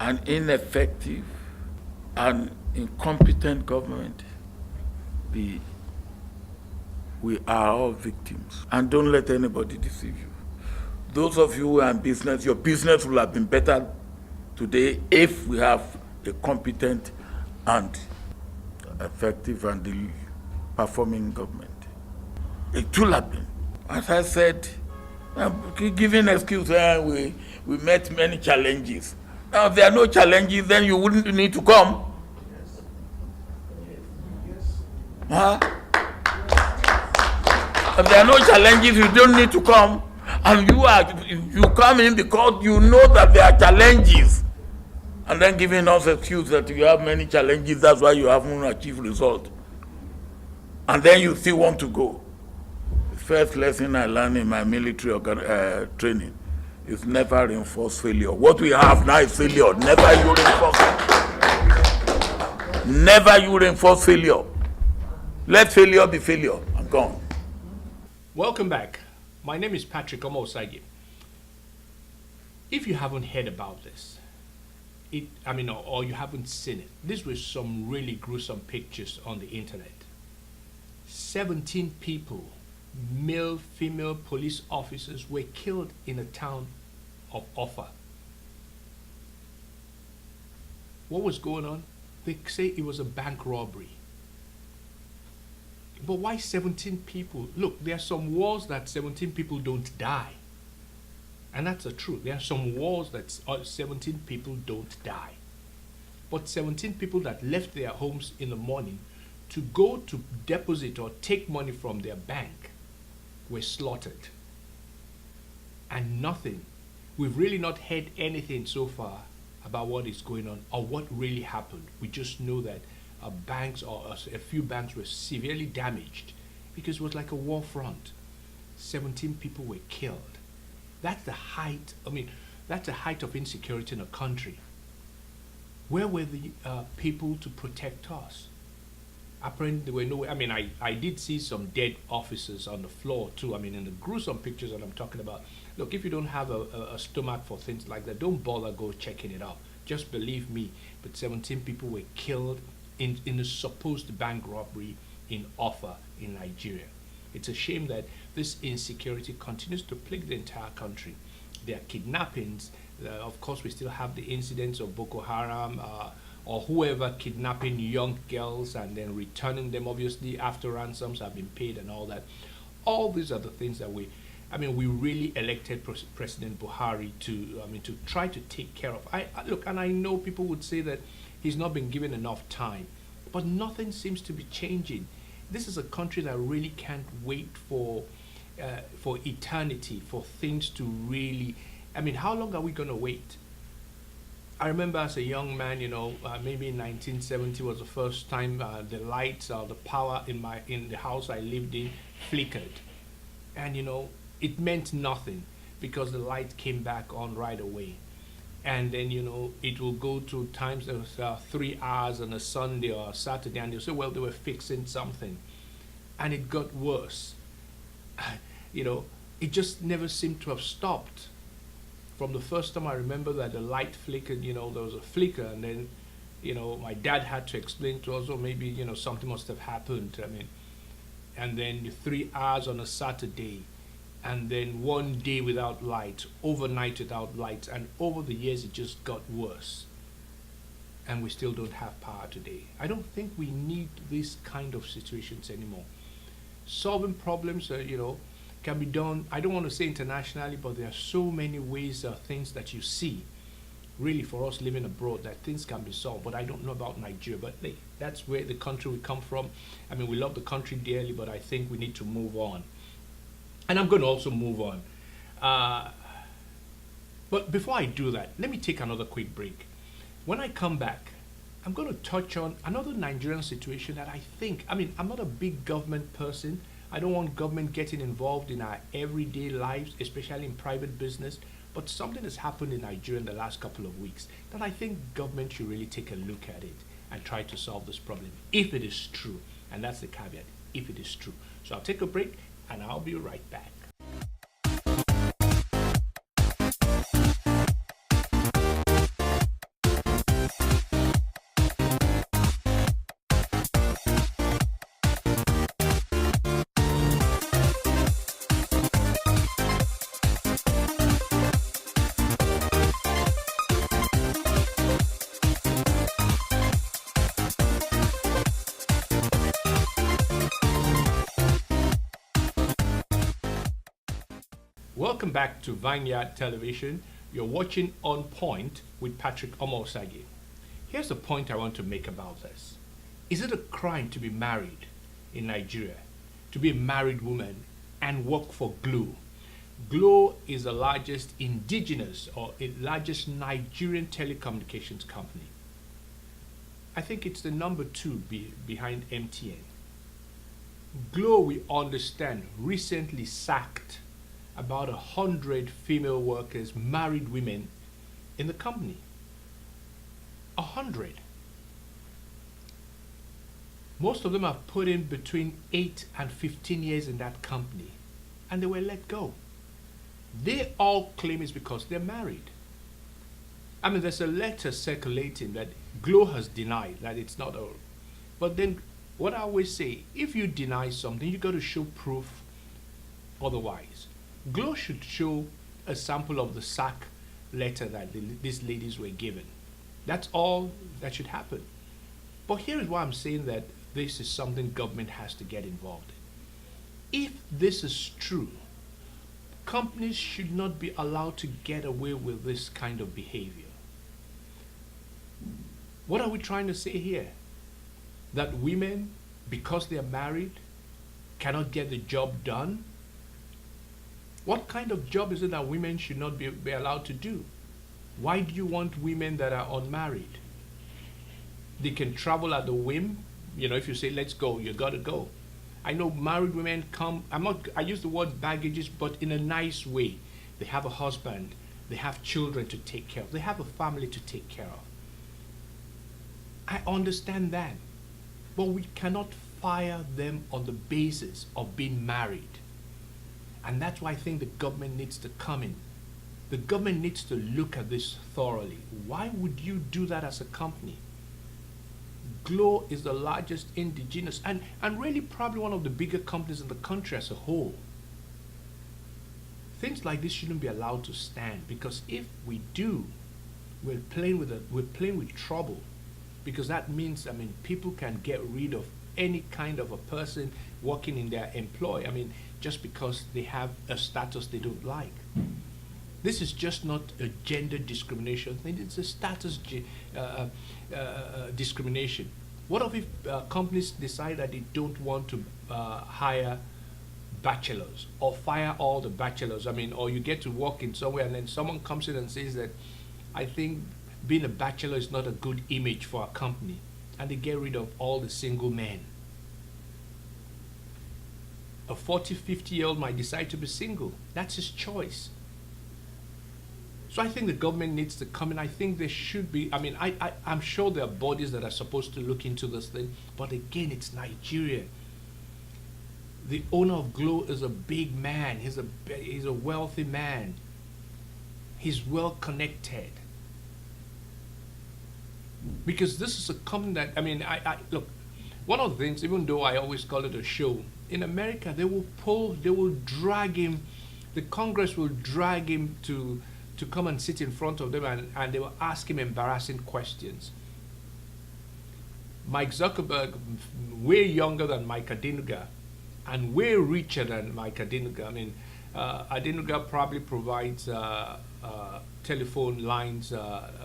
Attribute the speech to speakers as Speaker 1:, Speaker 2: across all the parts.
Speaker 1: an ineffective and incompetent government, we are all victims. And don't let anybody deceive you. Those of you who are in business, your business will have been better today if we have a competent and effective and performing government. It will have been. As I said, giving excuse, we met many challenges. Now, if there are no challenges, then you wouldn't need to come. Huh? If there are no challenges, you don't need to come. And you come in because you know that there are challenges. And then giving us excuse that you have many challenges, that's why you haven't achieved result. And then you still want to go. The first lesson I learned in my military training is never reinforce failure. What we have now is failure. Never you reinforce it. Never you reinforce failure. Let failure be failure. I'm gone.
Speaker 2: Welcome back. My name is Patrick Omosagi. If you haven't heard about this, or you haven't seen it, these were some really gruesome pictures on the internet. 17 people, male, female police officers, were killed in the town of Offa. What was going on? They say it was a bank robbery. But why 17 people? Look, there are some wars that 17 people don't die. And that's the truth. There are some wars that 17 people don't die. But 17 people that left their homes in the morning to go to deposit or take money from their bank were slaughtered. And nothing. We've really not heard anything so far about what is going on or what really happened. We just know that banks or a few banks were severely damaged because it was like a war front. 17 people were killed. That's the height. That's the height of insecurity in a country. Where were the people to protect us? Apparently, there were no. I did see some dead officers on the floor too. In the gruesome pictures that I'm talking about. Look, if you don't have a stomach for things like that, don't bother go checking it out. Just believe me. But 17 people were killed in a supposed bank robbery in Offa in Nigeria. It's a shame that this insecurity continues to plague the entire country. There are kidnappings. Of course, we still have the incidents of Boko Haram or whoever kidnapping young girls and then returning them, obviously, after ransoms have been paid and all that. All these are the things that we really elected President Buhari to try to take care of. Look, and I know people would say that he's not been given enough time, but nothing seems to be changing. This is a country that really can't wait for eternity, for things to really. How long are we going to wait? I remember as a young man, maybe in 1970 was the first time the lights or the power in the house I lived in flickered, and it meant nothing because the light came back on right away. And then, it will go to times there was 3 hours on a Sunday or a Saturday, and they'll say, well, they were fixing something. And it got worse. It just never seemed to have stopped. From the first time I remember that the light flickered, there was a flicker, and then, my dad had to explain to us, maybe, something must have happened. And then 3 hours on a Saturday, and then 1 day without light, overnight without light, and over the years it just got worse. And we still don't have power today. I don't think we need these kind of situations anymore. Solving problems, can be done, I don't want to say internationally, but there are so many ways, things that you see, really for us living abroad, that things can be solved. But I don't know about Nigeria, but that's where the country we come from. We love the country dearly, but I think we need to move on. And I'm going to also move on. But before I do that, let me take another quick break. When I come back, I'm going to touch on another Nigerian situation that I think, I'm not a big government person. I don't want government getting involved in our everyday lives, especially in private business. But something has happened in Nigeria in the last couple of weeks that I think government should really take a look at it and try to solve this problem, if it is true. And that's the caveat, if it is true. So I'll take a break and I'll be right back. Welcome back to Vineyard Television. You're watching On Point with Patrick Omosagi. Here's the point I want to make about this. Is it a crime to be married in Nigeria, to be a married woman and work for Glo? Glo is the largest indigenous or largest Nigerian telecommunications company. I think it's the number 2 behind MTN. Glo, we understand, recently sacked about 100 female workers, married women in the company. 100. Most of them have put in between 8 and 15 years in that company, and they were let go. They all claim it's because they're married. I mean, there's a letter circulating that Glo has denied that it's not all. But then, what I always say, if you deny something, you got to show proof otherwise. Glo should show a sample of the sack letter that these ladies were given. That's all that should happen. But here is why I'm saying that this is something government has to get involved in. If this is true, companies should not be allowed to get away with this kind of behavior. What are we trying to say here? That women, because they are married, cannot get the job done? What kind of job is it that women should not be allowed to do? Why do you want women that are unmarried? They can travel at the whim. You know, if you say, let's go, you got to go. I know married women come, I use the word baggages, but in a nice way. They have a husband, they have children to take care of, they have a family to take care of. I understand that, but we cannot fire them on the basis of being married. And that's why I think the government needs to come in. The government needs to look at this thoroughly. Why would you do that as a company? Glo is the largest indigenous and really probably one of the bigger companies in the country as a whole. Things like this shouldn't be allowed to stand, because if we do, we're playing with trouble. Because that means, I mean, people can get rid of any kind of a person working in their employ. I mean, just because they have a status they don't like. This is just not a gender discrimination thing, it's a status discrimination. What if companies decide that they don't want to hire bachelors or fire all the bachelors? I mean, or you get to work in somewhere and then someone comes in and says that, I think being a bachelor is not a good image for a company, and they get rid of all the single men. A 40, 50-year-old might decide to be single. That's his choice. So I think the government needs to come in. I think there should be, I mean, I'm sure there are bodies that are supposed to look into this thing, but again, it's Nigeria. The owner of Glo is a big man. He's a wealthy man. He's well connected. Because this is a company that, I mean, look, one of the things, even though I always call it a show, in America, they will drag him, the Congress will drag him to come and sit in front of them, and they will ask him embarrassing questions. Mike Zuckerberg, way younger than Mike Adenuga, and way richer than Mike Adenuga. I mean, Adenuga probably provides telephone lines,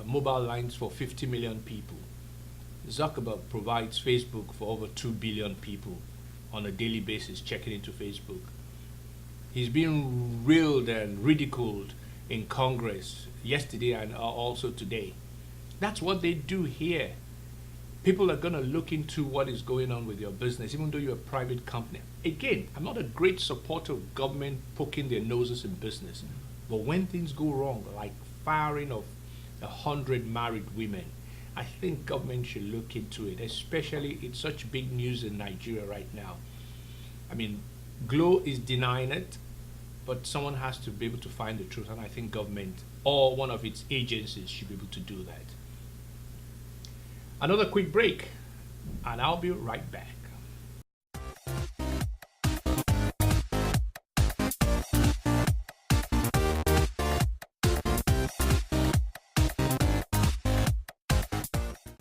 Speaker 2: mobile lines for 50 million people. Zuckerberg provides Facebook for over 2 billion people on a daily basis checking into Facebook. He's being railed and ridiculed in Congress yesterday and also today. That's what they do here. People are going to look into what is going on with your business, even though you're a private company. Again, I'm not a great supporter of government poking their noses in business. But when things go wrong, like firing of 100 married women, I think government should look into it, especially it's such big news in Nigeria right now. I mean, Glo is denying it, but someone has to be able to find the truth, and I think government or one of its agencies should be able to do that. Another quick break, and I'll be right back.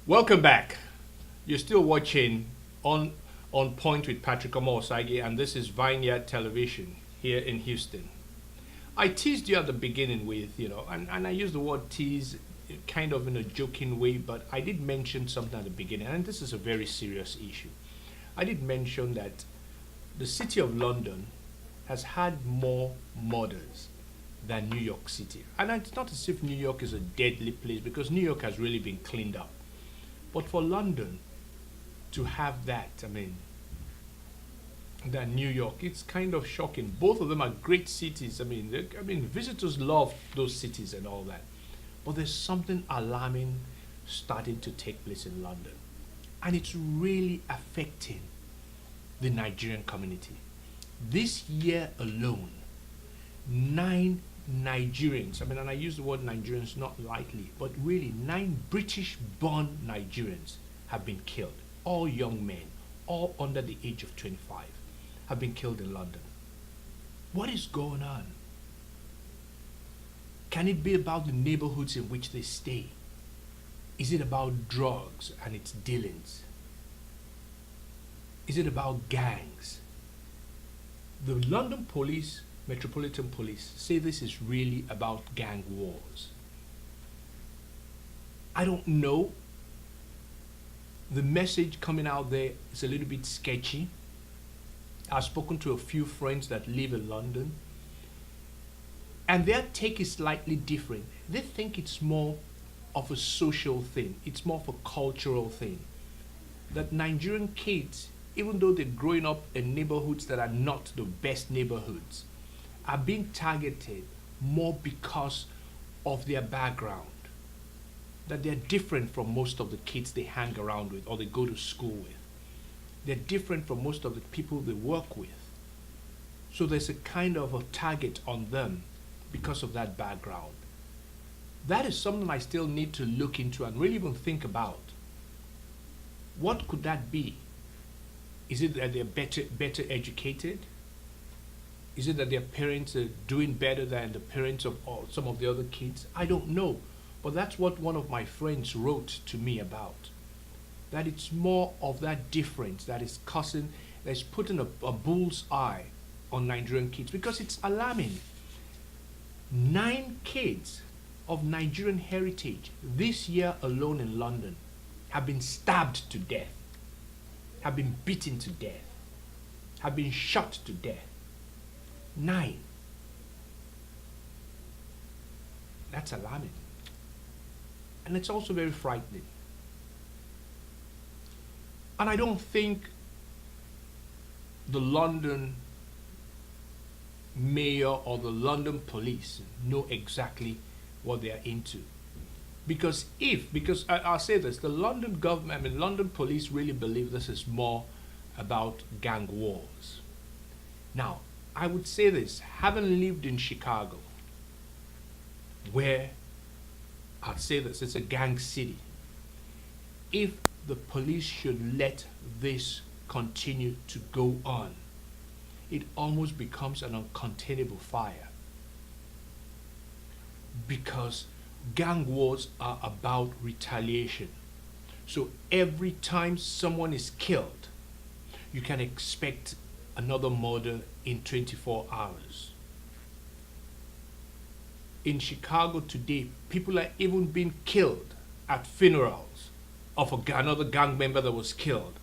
Speaker 2: Welcome back. You're still watching On Point with Patrick Omosagi, and this is Vineyard Television here in Houston. I teased you at the beginning with, and I use the word tease kind of in a joking way, but I did mention something at the beginning, and this is a very serious issue. I did mention that the city of London has had more murders than New York City. And it's not as if New York is a deadly place, because New York has really been cleaned up. But for London to have that, than New York, it's kind of shocking. Both of them are great cities. Visitors love those cities and all that. But there's something alarming starting to take place in London. And it's really affecting the Nigerian community. This year alone, 9 Nigerians, and I use the word Nigerians not lightly, but really 9 British-born Nigerians have been killed. All young men, all under the age of 25, have been killed in London. What is going on? Can it be about the neighborhoods in which they stay? Is it about drugs and its dealings? Is it about gangs? The London police, Metropolitan Police, say this is really about gang wars. I don't know. The message coming out there is a little bit sketchy. I've spoken to a few friends that live in London, and their take is slightly different. They think it's more of a social thing. It's more of a cultural thing. That Nigerian kids, even though they're growing up in neighborhoods that are not the best neighborhoods, are being targeted more because of their background. That they're different from most of the kids they hang around with or they go to school with. They're different from most of the people they work with. So there's a kind of a target on them because of that background. That is something I still need to look into and really even think about. What could that be? Is it that they're better educated? Is it that their parents are doing better than the parents of some of the other kids? I don't know. But that's what one of my friends wrote to me about. That it's more of that difference that is causing, that's putting a bull's eye on Nigerian kids, because it's alarming. 9 kids of Nigerian heritage this year alone in London have been stabbed to death, have been beaten to death, have been shot to death. 9. That's alarming. And it's also very frightening. And I don't think the London mayor or the London police know exactly what they are into. Because I'll say this, the London government, London police really believe this is more about gang wars. Now, I would say this, having lived in Chicago, where I'd say this, it's a gang city. If the police should let this continue to go on, it almost becomes an uncontainable fire. Because gang wars are about retaliation. So every time someone is killed, you can expect another murder in 24 hours. In Chicago today, people are even being killed at funerals of another gang member that was killed,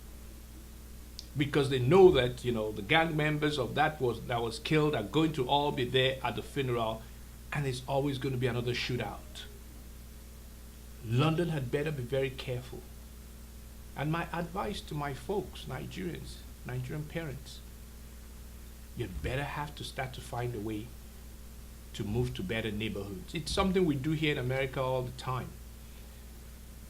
Speaker 2: because they know that the gang members of that was killed are going to all be there at the funeral, and there's always going to be another shootout. London had better be very careful. And my advice to my folks, Nigerian parents, you'd better have to start to find a way to move to better neighborhoods. It's something we do here in America all the time.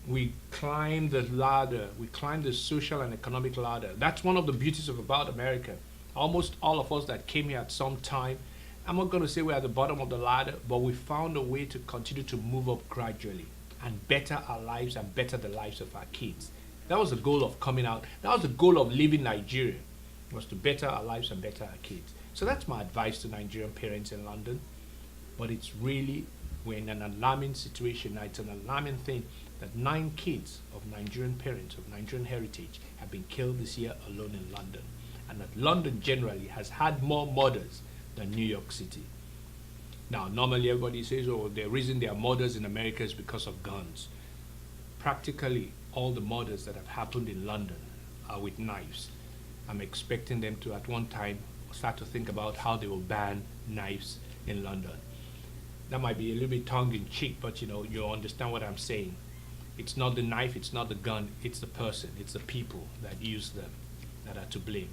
Speaker 2: We climb the ladder. We climb the social and economic ladder. That's one of the beauties about America. Almost all of us that came here at some time, I'm not going to say we're at the bottom of the ladder, but we found a way to continue to move up gradually and better our lives and better the lives of our kids. That was the goal of coming out. That was the goal of leaving Nigeria, was to better our lives and better our kids. So that's my advice to Nigerian parents in London. But it's really, we're in an alarming situation now. It's an alarming thing that 9 kids of Nigerian parents, of Nigerian heritage, have been killed this year alone in London. And that London generally has had more murders than New York City. Now, normally everybody says, oh, the reason there are murders in America is because of guns. Practically all the murders that have happened in London are with knives. I'm expecting them to, at one time, start to think about how they will ban knives in London. That might be a little bit tongue-in-cheek, but you understand what I'm saying. It's not the knife, it's not the gun, it's the person, it's the people that use them that are to blame.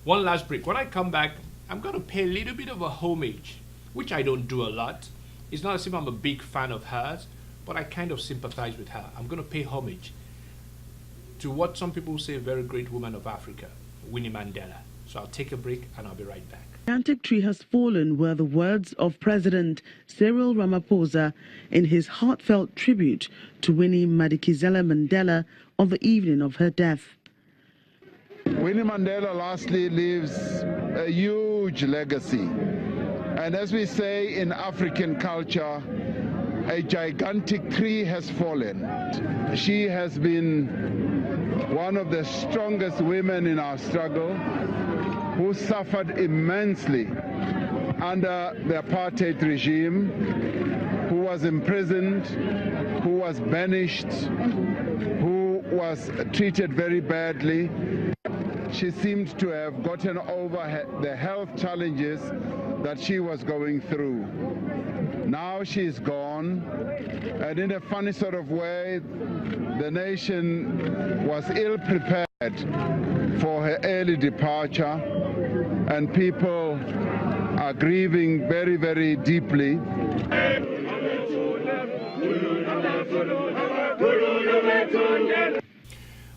Speaker 2: One last break. When I come back, I'm going to pay a little bit of a homage, which I don't do a lot. It's not as if I'm a big fan of hers, but I kind of sympathize with her. I'm going to pay homage to what some people say a very great woman of Africa, Winnie Mandela. So I'll take a break and I'll be right back.
Speaker 3: Gigantic tree has fallen were the words of President Cyril Ramaphosa in his heartfelt tribute to Winnie Madikizela Mandela on the evening of her death.
Speaker 4: Winnie Mandela lastly leaves a huge legacy. And as we say in African culture, a gigantic tree has fallen. She has been one of the strongest women in our struggle, who suffered immensely under the apartheid regime, who was imprisoned, who was banished, who was treated very badly. She seemed to have gotten over the health challenges that she was going through. Now she's gone, and in a funny sort of way, the nation was ill prepared for her early departure, and people are grieving very, very deeply.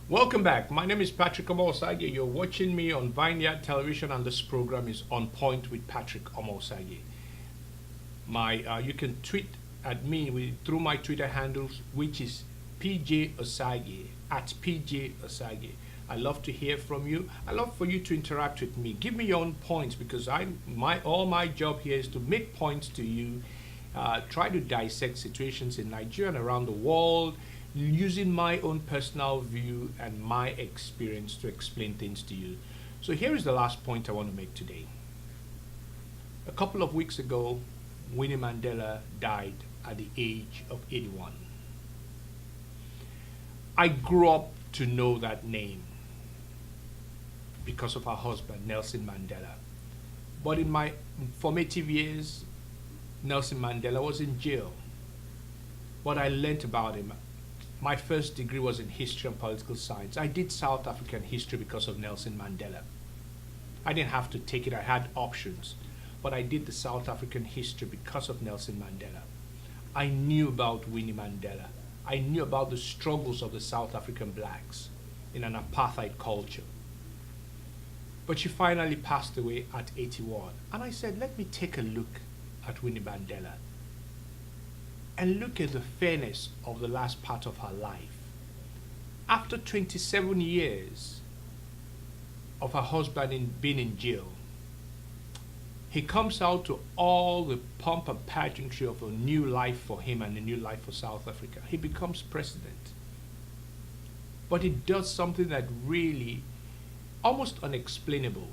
Speaker 2: Welcome back. My name is Patrick Omosage. You're watching me on Vineyard Television, and this program is On Point with Patrick Omosage. You can tweet at me through my Twitter handles, which is PJ Osage, at PJ Osage. I love to hear from you. I love for you to interact with me. Give me your own points, because all my job here is to make points to you, try to dissect situations in Nigeria and around the world, using my own personal view and my experience to explain things to you. So here is the last point I want to make today. A couple of weeks ago, Winnie Mandela died at the age of 81. I grew up to know that name because of her husband, Nelson Mandela. But in my formative years, Nelson Mandela was in jail. What I learned about him, my first degree was in history and political science. I did South African history because of Nelson Mandela. I didn't have to take it, I had options. But I did the South African history because of Nelson Mandela. I knew about Winnie Mandela. I knew about the struggles of the South African blacks in an apartheid culture. But she finally passed away at 81. And I said, let me take a look at Winnie Mandela and look at the fairness of the last part of her life. After 27 years of her husband being in jail, he comes out to all the pomp and pageantry of a new life for him and a new life for South Africa. He becomes president. But he does something that really, almost unexplainable.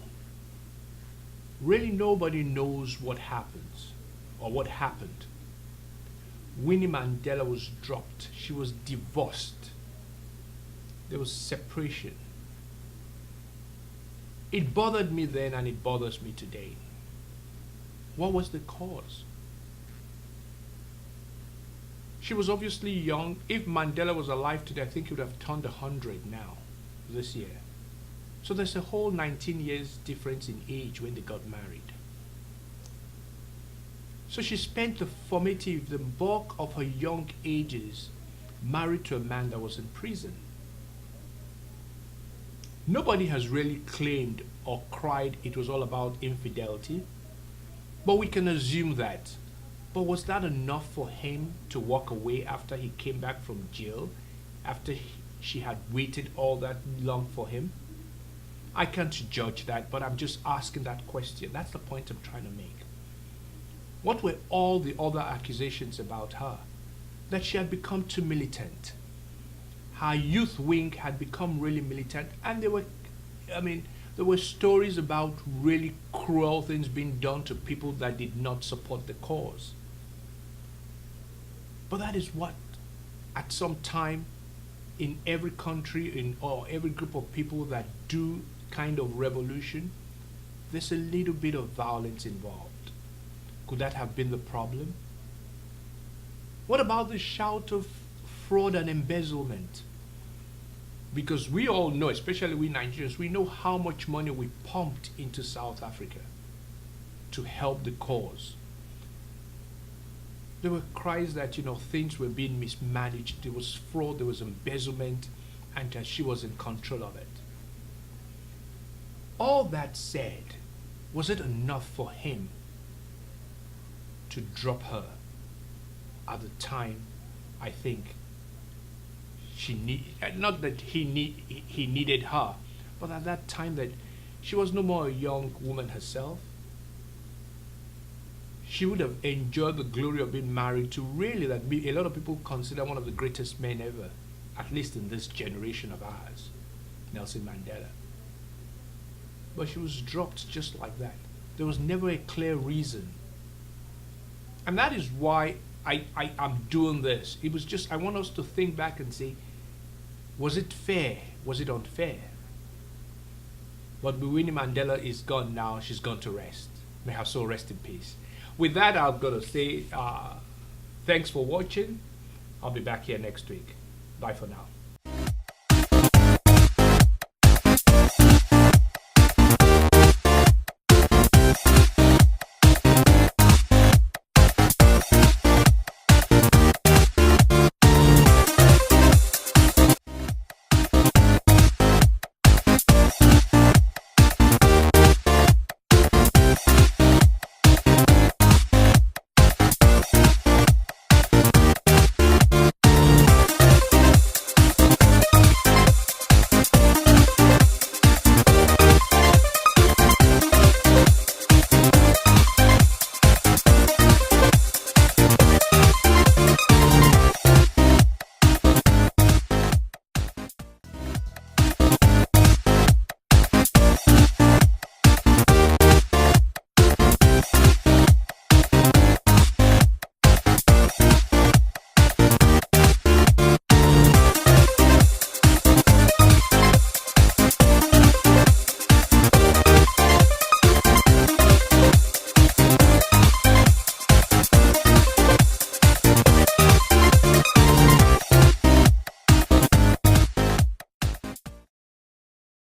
Speaker 2: Really nobody knows what happens or what happened. Winnie Mandela was dropped. She was divorced. There was separation. It bothered me then and it bothers me today. What was the cause? She was obviously young. If Mandela was alive today, I think he would have turned 100 now, this year. So there's a whole 19 years difference in age when they got married. So she spent the bulk of her young ages married to a man that was in prison. Nobody has really claimed or cried it was all about infidelity, but we can assume that. But was that enough for him to walk away after he came back from jail, after she had waited all that long for him? I can't judge that, but I'm just asking that question. That's the point I'm trying to make. What were all the other accusations about her? That she had become too militant. Her youth wing had become really militant, and they were, There were stories about really cruel things being done to people that did not support the cause. But that is what, at some time, in every country, or every group of people that do kind of revolution, there's a little bit of violence involved. Could that have been the problem? What about the shout of fraud and embezzlement? Because we all know, especially we Nigerians, we know how much money we pumped into South Africa to help the cause. There were cries that, things were being mismanaged. There was fraud, there was embezzlement, and that she was in control of it. All that said, was it enough for him to drop her at the time? I think not that he needed her, but at that time that she was no more a young woman herself. She would have enjoyed the glory of being married to really that a lot of people consider one of the greatest men ever, at least in this generation of ours, Nelson Mandela. But she was dropped just like that. There was never a clear reason. And that is why I'm doing this. It was just, I want us to think back and say, was it fair? Was it unfair? But Winnie Mandela is gone now. She's gone to rest. May her soul rest in peace. With that, I've got to say thanks for watching. I'll be back here next week. Bye for now.